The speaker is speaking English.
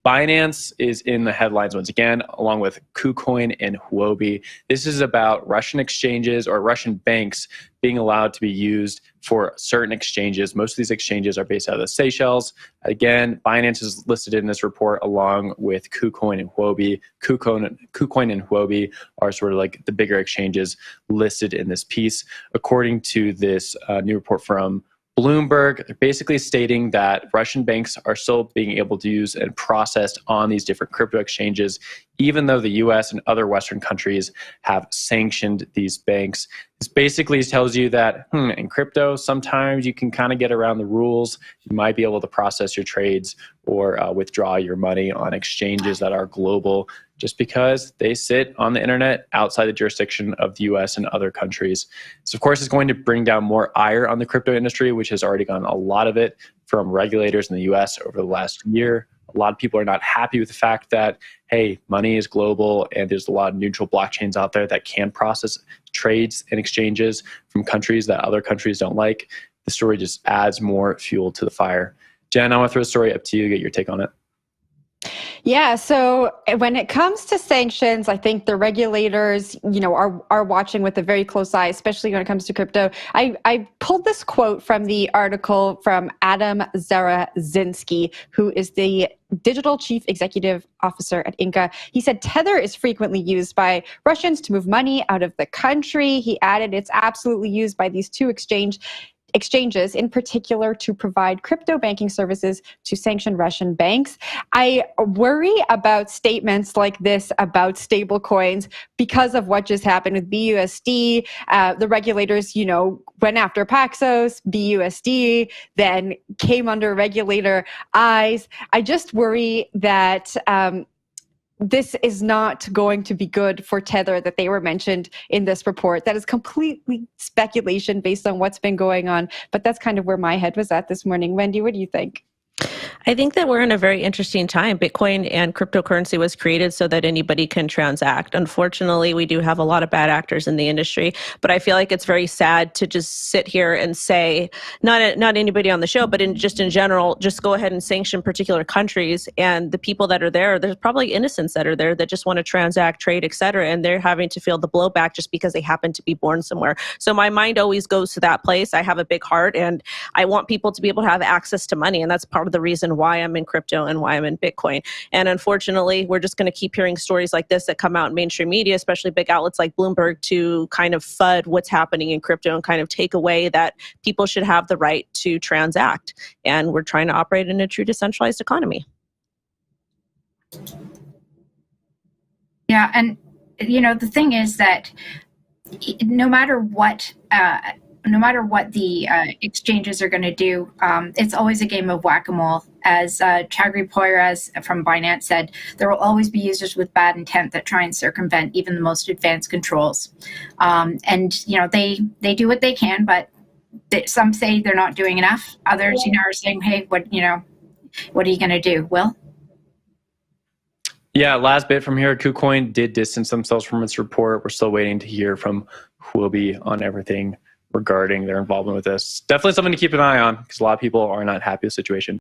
Binance is in the headlines once again, along with KuCoin and Huobi. This is about Russian exchanges or Russian banks being allowed to be used for certain exchanges. Most of these exchanges are based out of the Seychelles. Again, Binance is listed in this report along with KuCoin and Huobi. KuCoin and Huobi are sort of like the bigger exchanges listed in this piece. According to this new report from Bloomberg, they're basically stating that Russian banks are still being able to use and process on these different crypto exchanges, even though the US and other Western countries have sanctioned these banks. This basically tells you that in crypto, sometimes you can kind of get around the rules. You might be able to process your trades or withdraw your money on exchanges that are global just because they sit on the internet outside the jurisdiction of the US and other countries. So of course, it's going to bring down more ire on the crypto industry, which has already gotten a lot of it from regulators in the US over the last year. A lot of people are not happy with the fact that, hey, money is global and there's a lot of neutral blockchains out there that can process trades and exchanges from countries that other countries don't like. The story just adds more fuel to the fire. Jen, I want to throw the story up to you to get your take on it. Yeah, so when it comes to sanctions, I think the regulators, are watching with a very close eye, especially when it comes to crypto. I pulled this quote from the article from Adam Zarazinski, who is the digital chief executive officer at Inca. He said Tether is frequently used by Russians to move money out of the country. He added it's absolutely used by these two exchanges, in particular to provide crypto banking services to sanctioned Russian banks. I worry about statements like this about stable coins because of what just happened with BUSD. The regulators, went after Paxos, BUSD, then came under regulator eyes. I just worry that this is not going to be good for Tether that they were mentioned in this report. That is completely speculation based on what's been going on. But that's kind of where my head was at this morning. Wendy, what do you think? I think that we're in a very interesting time. Bitcoin and cryptocurrency was created so that anybody can transact. Unfortunately, we do have a lot of bad actors in the industry, but I feel like it's very sad to just sit here and say, not anybody on the show, but in general, just go ahead and sanction particular countries, and the people that are there's probably innocents that are there that just want to transact, trade, et cetera, and they're having to feel the blowback just because they happen to be born somewhere. So my mind always goes to that place. I have a big heart, and I want people to be able to have access to money, and that's part of the reason why I'm in crypto and why I'm in Bitcoin. And unfortunately, we're just going to keep hearing stories like this that come out in mainstream media, especially big outlets like Bloomberg, to kind of FUD what's happening in crypto and kind of take away that people should have the right to transact. And we're trying to operate in a true decentralized economy. Yeah, and the thing is that no matter what the exchanges are going to do, it's always a game of whack-a-mole. As Chagri Poyraz from Binance said, there will always be users with bad intent that try and circumvent even the most advanced controls. And they do what they can, but some say they're not doing enough. Others, are saying, hey, what are you going to do? Will? Yeah, last bit from here. KuCoin did distance themselves from its report. We're still waiting to hear from Huobi on everything regarding their involvement with this. Definitely something to keep an eye on because a lot of people are not happy with the situation.